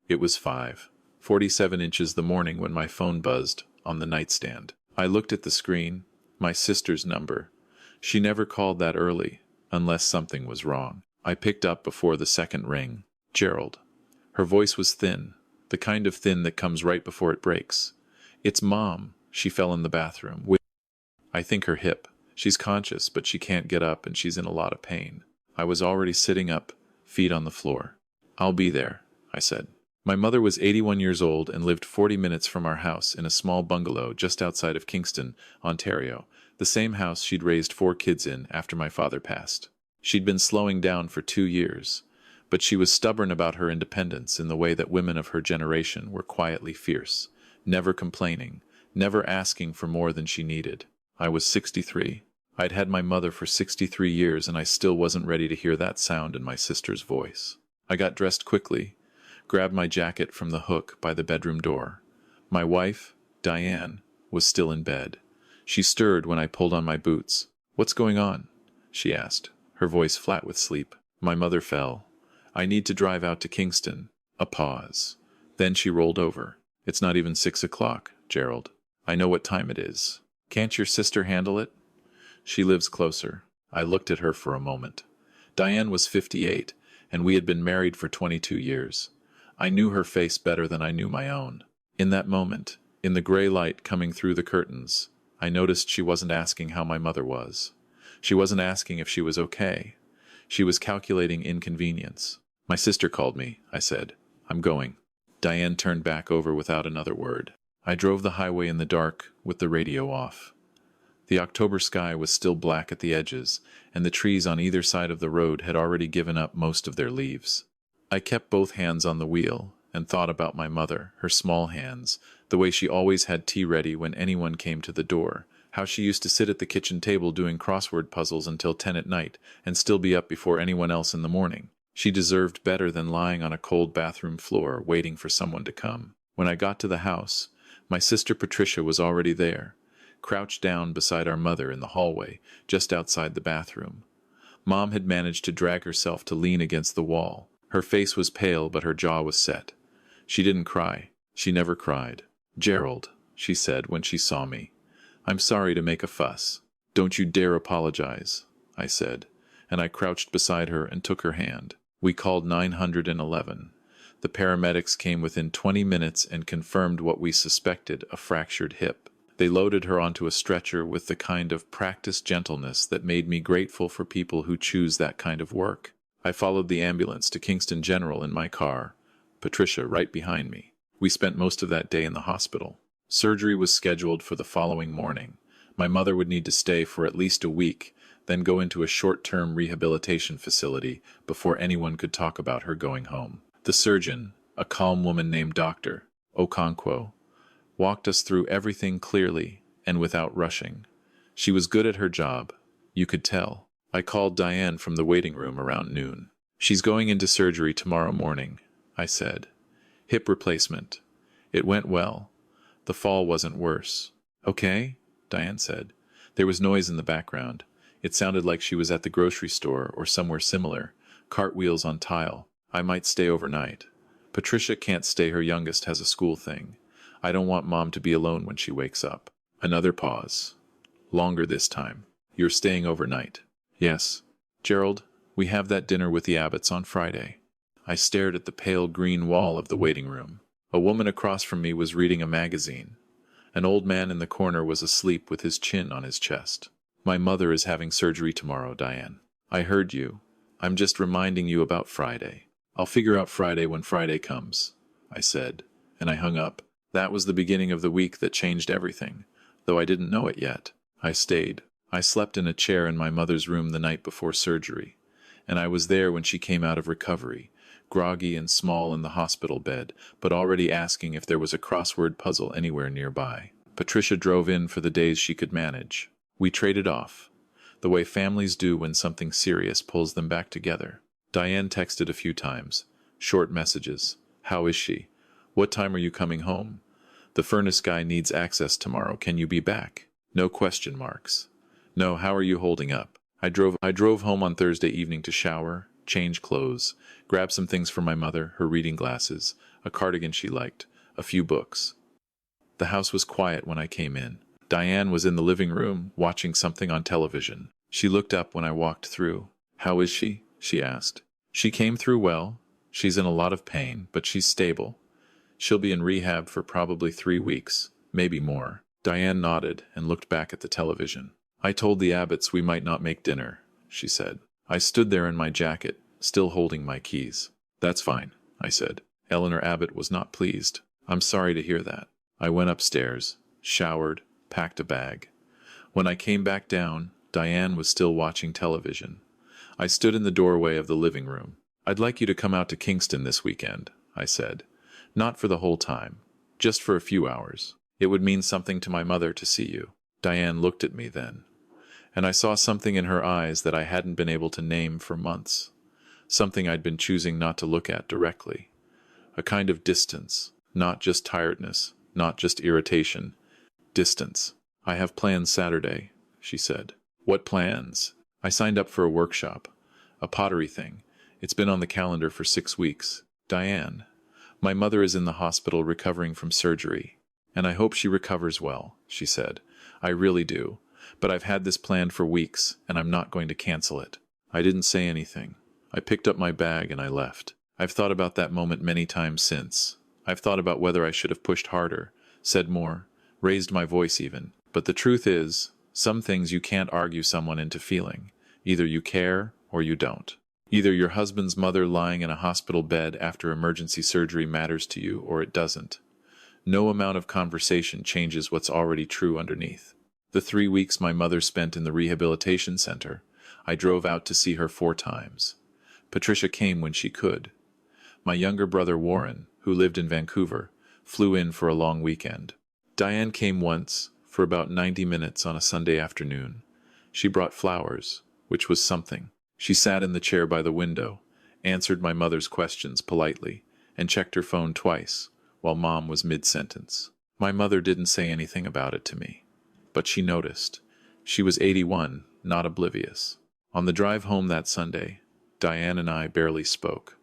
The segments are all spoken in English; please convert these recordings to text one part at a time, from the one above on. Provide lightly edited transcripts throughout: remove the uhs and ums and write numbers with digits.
It was 5:47 inches the morning when my phone buzzed on the nightstand. I looked at the screen. My sister's number. She never called that early, unless something was wrong. I picked up before the second ring. Gerald. Her voice was thin, the kind of thin that comes right before it breaks. It's Mom. She fell in the bathroom. I think her hip. She's conscious, but she can't get up and she's in a lot of pain. I was already sitting up, feet on the floor. I'll be there, I said. My mother was 81 years old and lived 40 minutes from our house in a small bungalow just outside of Kingston, Ontario, the same house she'd raised 4 kids in after my father passed. She'd been slowing down for 2 years, but she was stubborn about her independence in the way that women of her generation were quietly fierce, never complaining, never asking for more than she needed. I was 63. I'd had my mother for 63 years and I still wasn't ready to hear that sound in my sister's voice. I got dressed quickly, grabbed my jacket from the hook by the bedroom door. My wife, Diane, was still in bed. She stirred when I pulled on my boots. "What's going on?" she asked, her voice flat with sleep. "My mother fell. I need to drive out to Kingston." A pause. Then she rolled over. "It's not even 6 o'clock, Gerald. I know what time it is. Can't your sister handle it?" "She lives closer." I looked at her for a moment. Diane was 58, and we had been married for 22 years. I knew her face better than I knew my own. In that moment, in the gray light coming through the curtains, I noticed she wasn't asking how my mother was. She wasn't asking if she was okay. She was calculating inconvenience. "My sister called me," I said. "I'm going." Diane turned back over without another word. I drove the highway in the dark, with the radio off. The October sky was still black at the edges, and the trees on either side of the road had already given up most of their leaves. I kept both hands on the wheel, and thought about my mother, her small hands, the way she always had tea ready when anyone came to the door, how she used to sit at the kitchen table doing crossword puzzles until 10 at night, and still be up before anyone else in the morning. She deserved better than lying on a cold bathroom floor waiting for someone to come. When I got to the house, my sister Patricia was already there, crouched down beside our mother in the hallway, just outside the bathroom. Mom had managed to drag herself to lean against the wall. Her face was pale, but her jaw was set. She didn't cry. She never cried. "Gerald," she said when she saw me. "I'm sorry to make a fuss." "Don't you dare apologize," I said, and I crouched beside her and took her hand. We called 911. The paramedics came within 20 minutes and confirmed what we suspected, a fractured hip. They loaded her onto a stretcher with the kind of practiced gentleness that made me grateful for people who choose that kind of work. I followed the ambulance to Kingston General in my car, Patricia right behind me. We spent most of that day in the hospital. Surgery was scheduled for the following morning. My mother would need to stay for at least a week, then go into a short-term rehabilitation facility before anyone could talk about her going home. The surgeon, a calm woman named Dr. Okonkwo, walked us through everything clearly and without rushing. She was good at her job, you could tell. I called Diane from the waiting room around noon. "She's going into surgery tomorrow morning," I said. "Hip replacement. It went well. The fall wasn't worse." "Okay," Diane said. There was noise in the background. It sounded like she was at the grocery store or somewhere similar, cartwheels on tile. "I might stay overnight. Patricia can't stay, her youngest has a school thing. I don't want Mom to be alone when she wakes up." Another pause. Longer this time. "You're staying overnight?" "Yes." "Gerald, we have that dinner with the Abbotts on Friday." I stared at the pale green wall of the waiting room. A woman across from me was reading a magazine. An old man in the corner was asleep with his chin on his chest. "My mother is having surgery tomorrow, Diane. I heard you. I'm just reminding you about Friday." "I'll figure out Friday when Friday comes," I said, and I hung up. That was the beginning of the week that changed everything, though I didn't know it yet. I stayed. I slept in a chair in my mother's room the night before surgery, and I was there when she came out of recovery, groggy and small in the hospital bed, but already asking if there was a crossword puzzle anywhere nearby. Patricia drove in for the days she could manage. We traded off, the way families do when something serious pulls them back together. Diane texted a few times, short messages. "How is she? What time are you coming home? The furnace guy needs access tomorrow. Can you be back?" No question marks. "No, how are you holding up?" I drove home on Thursday evening to shower, change clothes, grab some things for my mother, her reading glasses, a cardigan she liked, a few books. The house was quiet when I came in. Diane was in the living room, watching something on television. She looked up when I walked through. "How is she?" she asked. "She came through well. She's in a lot of pain, but she's stable. She'll be in rehab for probably 3 weeks, maybe more." Diane nodded and looked back at the television. "I told the Abbotts we might not make dinner," she said. I stood there in my jacket, still holding my keys. "That's fine," I said. Eleanor Abbott was not pleased. "I'm sorry to hear that." I went upstairs, showered, packed a bag. When I came back down, Diane was still watching television. I stood in the doorway of the living room. "I'd like you to come out to Kingston this weekend," I said. "Not for the whole time, just for a few hours. It would mean something to my mother to see you." Diane looked at me then, and I saw something in her eyes that I hadn't been able to name for months. Something I'd been choosing not to look at directly. A kind of distance, not just tiredness, not just irritation. Distance. "I have plans Saturday," she said. "What plans?" "I signed up for a workshop. A pottery thing. It's been on the calendar for 6 weeks. Diane, my mother is in the hospital recovering from surgery, and I hope she recovers well," she said. "I really do. But I've had this planned for weeks, and I'm not going to cancel it." I didn't say anything. I picked up my bag and I left. I've thought about that moment many times since. I've thought about whether I should have pushed harder, said more, raised my voice even. But the truth is, some things you can't argue someone into feeling. Either you care or you don't. Either your husband's mother lying in a hospital bed after emergency surgery matters to you or it doesn't. No amount of conversation changes what's already true underneath. The 3 weeks my mother spent in the rehabilitation center, I drove out to see her 4 times. Patricia came when she could. My younger brother Warren, who lived in Vancouver, flew in for a long weekend. Diane came once, for about 90 minutes on a Sunday afternoon. She brought flowers, which was something. She sat in the chair by the window, answered my mother's questions politely, and checked her phone twice, while Mom was mid-sentence. My mother didn't say anything about it to me, but she noticed. She was 81, not oblivious. On the drive home that Sunday, Diane and I barely spoke.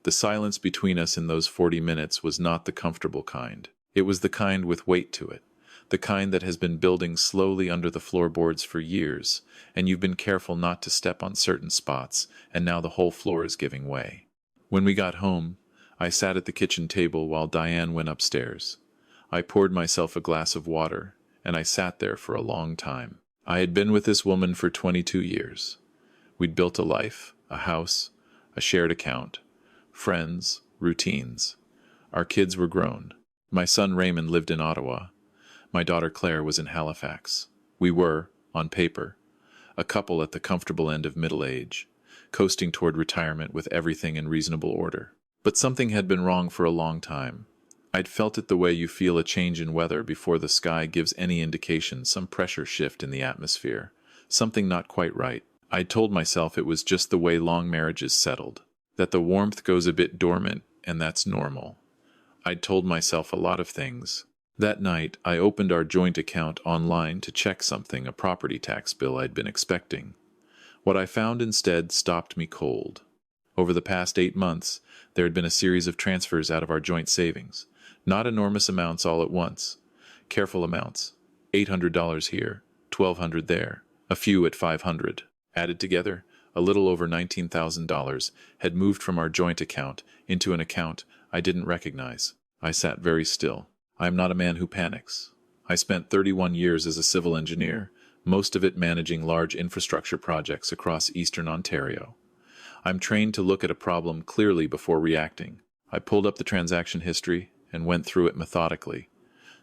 The silence between us in those 40 minutes was not the comfortable kind. It was the kind with weight to it, the kind that has been building slowly under the floorboards for years, and you've been careful not to step on certain spots, and now the whole floor is giving way. When we got home, I sat at the kitchen table while Diane went upstairs. I poured myself a glass of water, and I sat there for a long time. I had been with this woman for 22 years. We'd built a life, a house, a shared account, friends, routines. Our kids were grown. My son Raymond lived in Ottawa. My daughter Claire was in Halifax. We were, on paper, a couple at the comfortable end of middle age, coasting toward retirement with everything in reasonable order. But something had been wrong for a long time. I'd felt it the way you feel a change in weather before the sky gives any indication, some pressure shift in the atmosphere, something not quite right. I'd told myself it was just the way long marriages settled, that the warmth goes a bit dormant, and that's normal. I'd told myself a lot of things. That night, I opened our joint account online to check something, a property tax bill I'd been expecting. What I found instead stopped me cold. Over the past 8 months, there had been a series of transfers out of our joint savings. Not enormous amounts all at once. Careful amounts. $800 here, $1,200 there, a few at $500. Added together, a little over $19,000 had moved from our joint account into an account I didn't recognize. I sat very still. I am not a man who panics. I spent 31 years as a civil engineer, most of it managing large infrastructure projects across eastern Ontario. I'm trained to look at a problem clearly before reacting. I pulled up the transaction history and went through it methodically.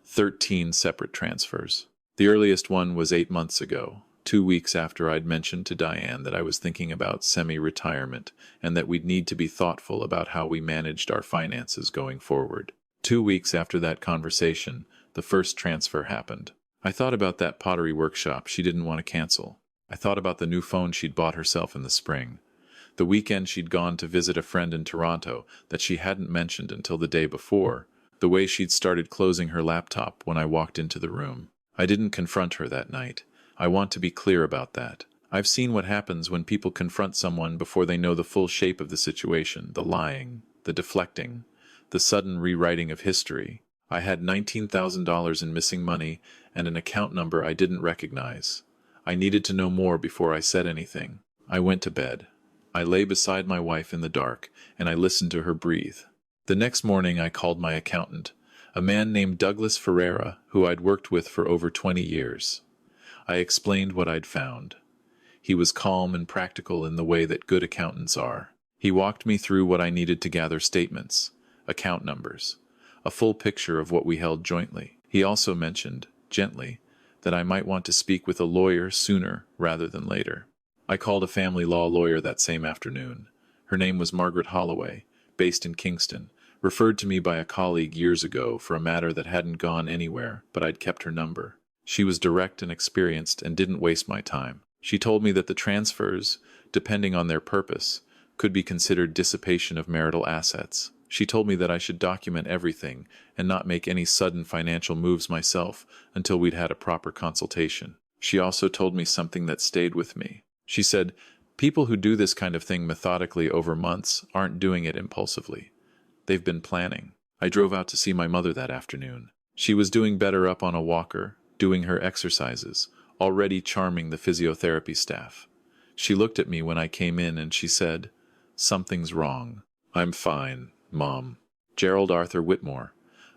13 separate transfers. The earliest one was 8 months ago, 2 weeks after I'd mentioned to Diane that I was thinking about semi-retirement and that we'd need to be thoughtful about how we managed our finances going forward. 2 weeks after that conversation, the first transfer happened. I thought about that pottery workshop she didn't want to cancel. I thought about the new phone she'd bought herself in the spring. The weekend she'd gone to visit a friend in Toronto that she hadn't mentioned until the day before. The way she'd started closing her laptop when I walked into the room. I didn't confront her that night. I want to be clear about that. I've seen what happens when people confront someone before they know the full shape of the situation, the lying, the deflecting, the sudden rewriting of history. I had $19,000 in missing money and an account number I didn't recognize. I needed to know more before I said anything. I went to bed. I lay beside my wife in the dark, and I listened to her breathe. The next morning I called my accountant, a man named Douglas Ferreira, who I'd worked with for over 20 years. I explained what I'd found. He was calm and practical in the way that good accountants are. He walked me through what I needed to gather statements, account numbers, a full picture of what we held jointly. He also mentioned, gently, that I might want to speak with a lawyer sooner rather than later. I called a family law lawyer that same afternoon. Her name was Margaret Holloway, based in Kingston, referred to me by a colleague years ago for a matter that hadn't gone anywhere, but I'd kept her number. She was direct and experienced and didn't waste my time. She told me that the transfers, depending on their purpose, could be considered dissipation of marital assets. She told me that I should document everything and not make any sudden financial moves myself until we'd had a proper consultation. She also told me something that stayed with me. She said, people who do this kind of thing methodically over months aren't doing it impulsively. They've been planning. I drove out to see my mother that afternoon. She was doing better up on a walker, doing her exercises, already charming the physiotherapy staff. She looked at me when I came in and she said, "Something's wrong." "I'm fine, Mom." "Gerald Arthur Whitmore,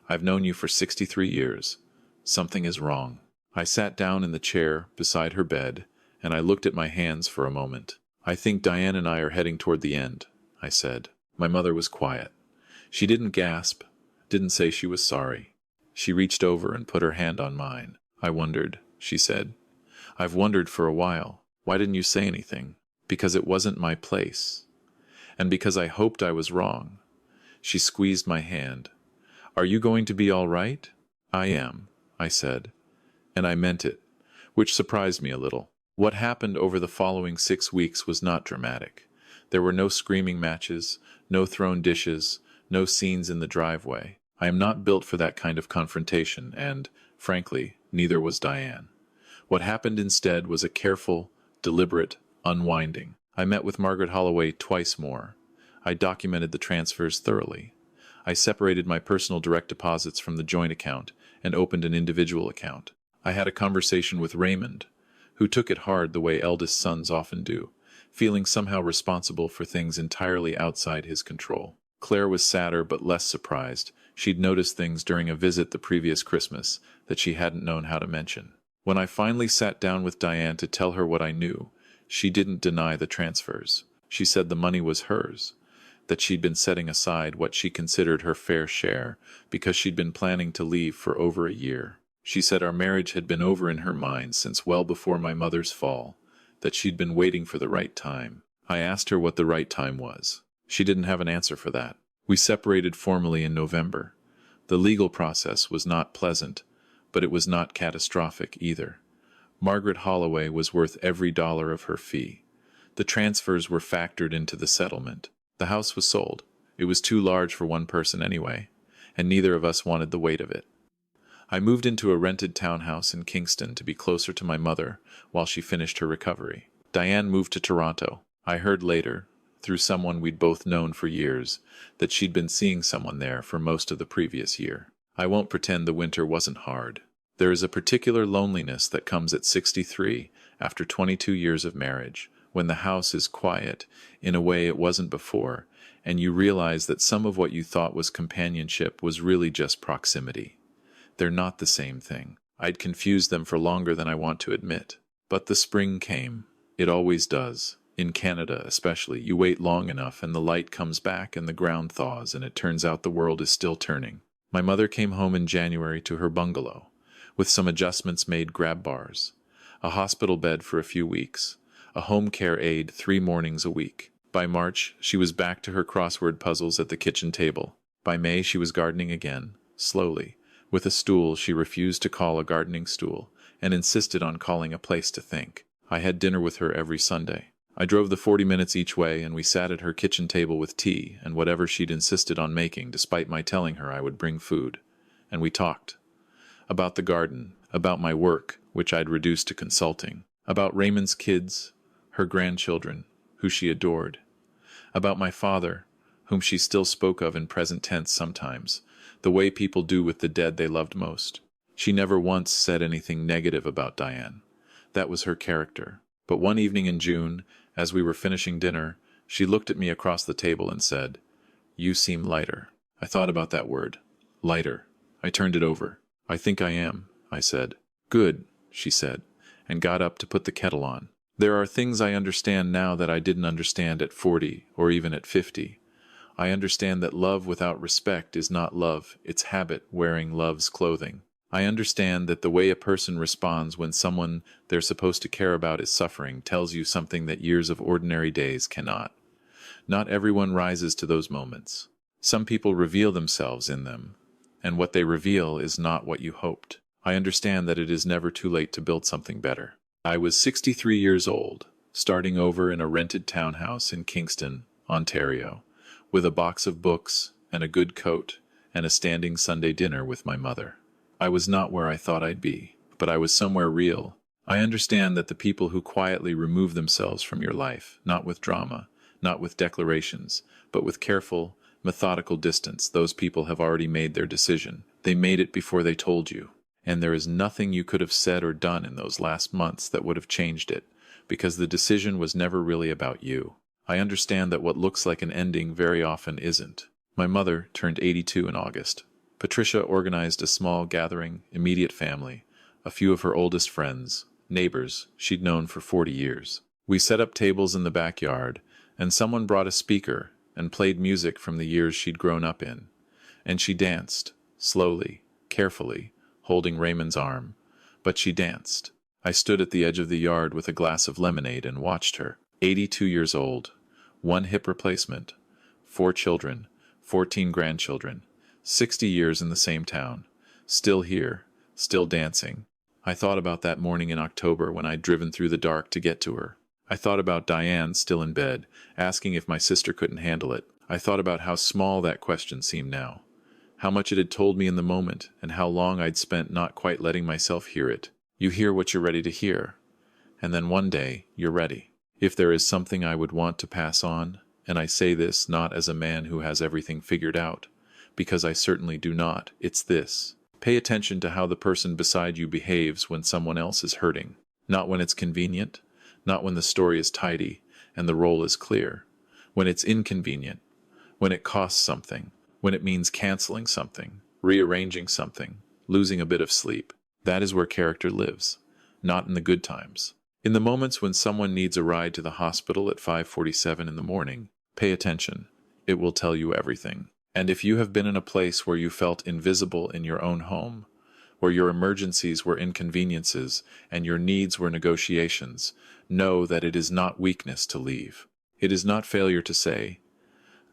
I've known you for 63 years. Something is wrong." I sat down in the chair beside her bed, and I looked at my hands for a moment. "I think Diane and I are heading toward the end," I said. My mother was quiet. She didn't gasp, didn't say she was sorry. She reached over and put her hand on mine. "I wondered," she said. "I've wondered for a while. Why didn't you say anything?" "Because it wasn't my place. And because I hoped I was wrong." She squeezed my hand. "Are you going to be all right?" "I am," I said. And I meant it, which surprised me a little. What happened over the following 6 weeks was not dramatic. There were no screaming matches, no thrown dishes, no scenes in the driveway. I am not built for that kind of confrontation, and, frankly, neither was Diane. What happened instead was a careful, deliberate unwinding. I met with Margaret Holloway twice more. I documented the transfers thoroughly. I separated my personal direct deposits from the joint account and opened an individual account. I had a conversation with Raymond, who took it hard the way eldest sons often do, feeling somehow responsible for things entirely outside his control. Claire was sadder but less surprised. She'd noticed things during a visit the previous Christmas that she hadn't known how to mention. When I finally sat down with Diane to tell her what I knew, she didn't deny the transfers. She said the money was hers, that she'd been setting aside what she considered her fair share because she'd been planning to leave for over a year. She said our marriage had been over in her mind since well before my mother's fall, that she'd been waiting for the right time. I asked her what the right time was. She didn't have an answer for that. We separated formally in November. The legal process was not pleasant, but it was not catastrophic either. Margaret Holloway was worth every dollar of her fee. The transfers were factored into the settlement. The house was sold. It was too large for one person anyway, and neither of us wanted the weight of it. I moved into a rented townhouse in Kingston to be closer to my mother while she finished her recovery. Diane moved to Toronto. I heard later, through someone we'd both known for years, that she'd been seeing someone there for most of the previous year. I won't pretend the winter wasn't hard. There is a particular loneliness that comes at 63 after 22 years of marriage, when the house is quiet in a way it wasn't before, and you realize that some of what you thought was companionship was really just proximity. They're not the same thing. I'd confused them for longer than I want to admit. But the spring came. It always does. In Canada especially, you wait long enough and the light comes back and the ground thaws and it turns out the world is still turning. My mother came home in January to her bungalow, with some adjustments made grab bars, a hospital bed for a few weeks, a home care aide 3 mornings a week. By March, she was back to her crossword puzzles at the kitchen table. By May, she was gardening again, slowly, with a stool she refused to call a gardening stool, and insisted on calling a place to think. I had dinner with her every Sunday. I drove the 40 minutes each way, and we sat at her kitchen table with tea and whatever she'd insisted on making, despite my telling her I would bring food. And we talked. About the garden, about my work, which I'd reduced to consulting, about Raymond's kids, her grandchildren, who she adored, about my father, whom she still spoke of in present tense sometimes, the way people do with the dead they loved most. She never once said anything negative about Diane. That was her character. But one evening in June, as we were finishing dinner, she looked at me across the table and said, "You seem lighter." I thought about that word. Lighter. I turned it over. "I think I am," I said. "Good," she said, and got up to put the kettle on. There are things I understand now that I didn't understand at 40 or even at 50. I understand that love without respect is not love, it's habit wearing love's clothing. I understand that the way a person responds when someone they're supposed to care about is suffering tells you something that years of ordinary days cannot. Not everyone rises to those moments. Some people reveal themselves in them, and what they reveal is not what you hoped. I understand that it is never too late to build something better. I was 63 years old, starting over in a rented townhouse in Kingston, Ontario, with a box of books and a good coat and a standing Sunday dinner with my mother. I was not where I thought I'd be, but I was somewhere real. I understand that the people who quietly remove themselves from your life, not with drama, not with declarations, but with careful, methodical distance, those people have already made their decision. They made it before they told you. And there is nothing you could have said or done in those last months that would have changed it, because the decision was never really about you. I understand that what looks like an ending very often isn't. My mother turned 82 in August. Patricia organized a small gathering, immediate family, a few of her oldest friends, neighbors she'd known for 40 years. We set up tables in the backyard, and someone brought a speaker and played music from the years she'd grown up in. And she danced, slowly, carefully, holding Raymond's arm. But she danced. I stood at the edge of the yard with a glass of lemonade and watched her. 82 years old, 1 hip replacement, 4 children, 14 grandchildren, 60 years in the same town, still here, still dancing. I thought about that morning in October when I'd driven through the dark to get to her. I thought about Diane still in bed, asking if my sister couldn't handle it. I thought about how small that question seemed now, how much it had told me in the moment, and how long I'd spent not quite letting myself hear it. You hear what you're ready to hear, and then one day you're ready. If there is something I would want to pass on, and I say this not as a man who has everything figured out, because I certainly do not, it's this. Pay attention to how the person beside you behaves when someone else is hurting. Not when it's convenient, not when the story is tidy and the role is clear. When it's inconvenient, when it costs something, when it means canceling something, rearranging something, losing a bit of sleep. That is where character lives, not in the good times. In the moments when someone needs a ride to the hospital at 5:47 in the morning, pay attention. It will tell you everything. And if you have been in a place where you felt invisible in your own home, where your emergencies were inconveniences and your needs were negotiations, know that it is not weakness to leave. It is not failure to say,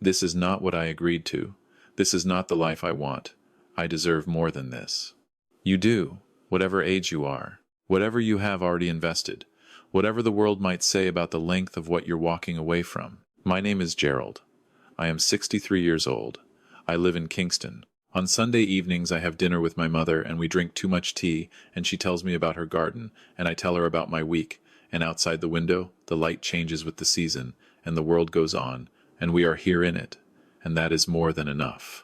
"This is not what I agreed to. This is not the life I want. I deserve more than this." You do, whatever age you are, whatever you have already invested, whatever the world might say about the length of what you're walking away from. My name is Gerald. I am 63 years old. I live in Kingston. On Sunday evenings I have dinner with my mother and we drink too much tea and she tells me about her garden and I tell her about my week, and outside the window the light changes with the season and the world goes on and we are here in it, and that is more than enough.